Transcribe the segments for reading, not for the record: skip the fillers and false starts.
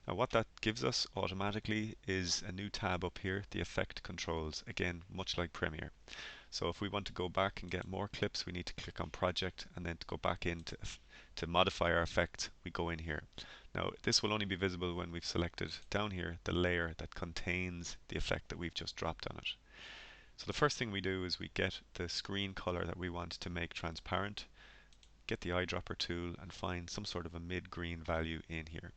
Now what that gives us automatically is a new tab up here, the effect controls, again much like Premiere. So if we want to go back and get more clips, we need to click on project, and then to go back in to modify our effect, we go in here. Now this will only be visible when we've selected down here the layer that contains the effect that we've just dropped on it. So the first thing we do is we get the screen color that we want to make transparent, get the eyedropper tool and find some sort of a mid-green value in here.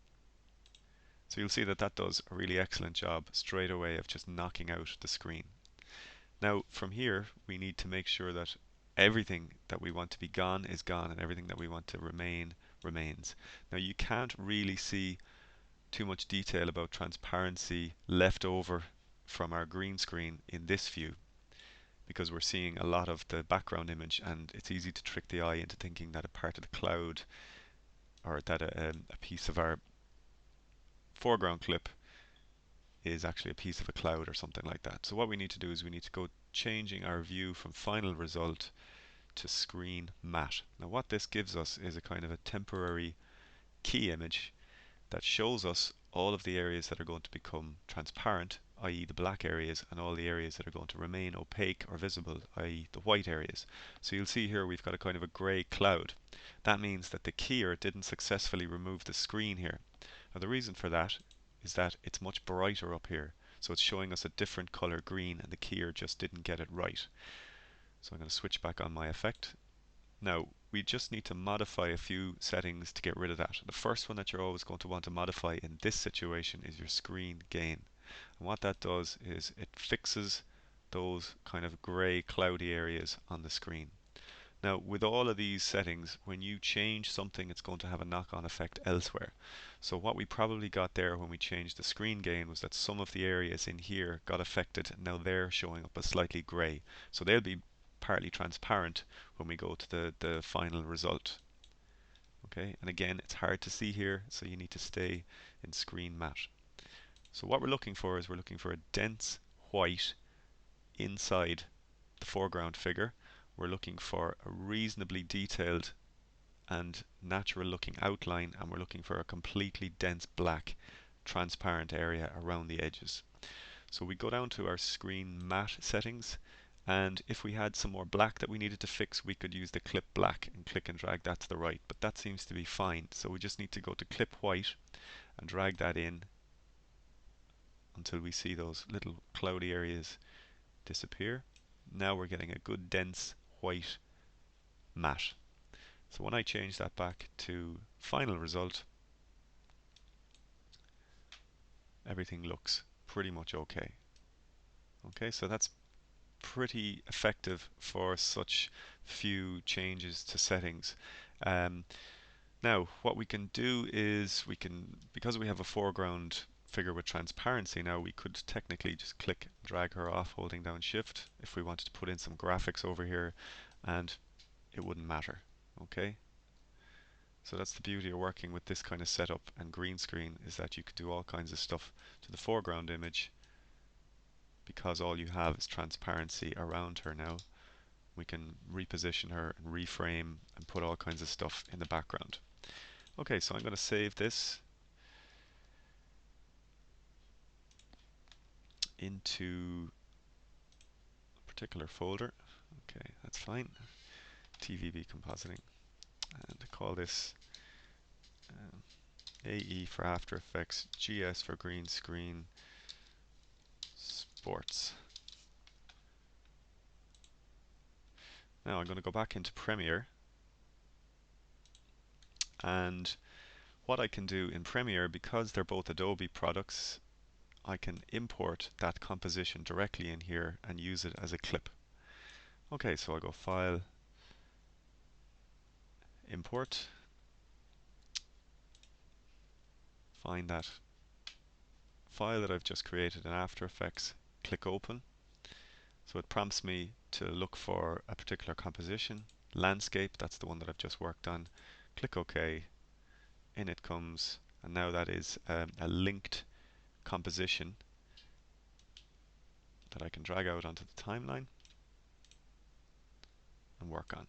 So you'll see that that does a really excellent job straight away of just knocking out the screen. Now from here we need to make sure that everything that we want to be gone is gone and everything that we want to remain remains. Now you can't really see too much detail about transparency left over from our green screen in this view, because we're seeing a lot of the background image and it's easy to trick the eye into thinking that a part of the cloud or that a piece of our foreground clip is actually a piece of a cloud or something like that. So what we need to do is we need to go changing our view from final result to screen matte. Now what this gives us is a kind of a temporary key image that shows us all of the areas that are going to become transparent, i.e. the black areas, and all the areas that are going to remain opaque or visible, i.e. the white areas. So you'll see here we've got a kind of a grey cloud. That means that the keyer didn't successfully remove the screen here. Now the reason for that is that it's much brighter up here. So it's showing us a different color green and the keyer just didn't get it right. So I'm going to switch back on my effect. Now, we just need to modify a few settings to get rid of that. The first one that you're always going to want to modify in this situation is your screen gain. And what that does is it fixes those kind of grey cloudy areas on the screen. Now with all of these settings, when you change something it's going to have a knock-on effect elsewhere. So what we probably got there when we changed the screen gain was that some of the areas in here got affected. Now they're showing up as slightly grey. So they'll be partly transparent when we go to the final result. Okay, and again it's hard to see here, so you need to stay in screen matte. So what we're looking for is we're looking for a dense white inside the foreground figure. We're looking for a reasonably detailed and natural looking outline, and we're looking for a completely dense black transparent area around the edges. So we go down to our screen matte settings, and if we had some more black that we needed to fix, we could use the clip black and click and drag that to the right, but that seems to be fine. So we just need to go to clip white and drag that in until we see those little cloudy areas disappear. Now we're getting a good dense white matte. So when I change that back to final result, everything looks pretty much okay. Okay, so that's pretty effective for such few changes to settings. Um, Now what we can do is we can, because we have a foreground figure with transparency now, we could technically just click and drag her off holding down shift if we wanted to put in some graphics over here, and it wouldn't matter. Okay, so that's the beauty of working with this kind of setup and green screen, is that you could do all kinds of stuff to the foreground image because all you have is transparency around her. Now we can reposition her and reframe and put all kinds of stuff in the background. Okay, so I'm going to save this into a particular folder. Okay, that's fine. TVB compositing, and call this um, AE for After Effects, GS for green screen, sports. Now I'm going to go back into Premiere, and what I can do in Premiere, because they're both Adobe products, I can import that composition directly in here and use it as a clip. Okay, so I'll go File, Import, find that file that I've just created in After Effects, click Open. So it prompts me to look for a particular composition. Landscape, that's the one that I've just worked on. Click OK, in it comes, and now that is a linked composition that I can drag out onto the timeline and work on.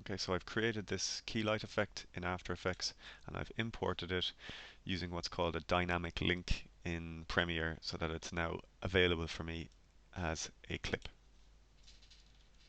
Okay, so I've created this Keylight effect in After Effects and I've imported it using what's called a dynamic link in Premiere so that it's now available for me as a clip.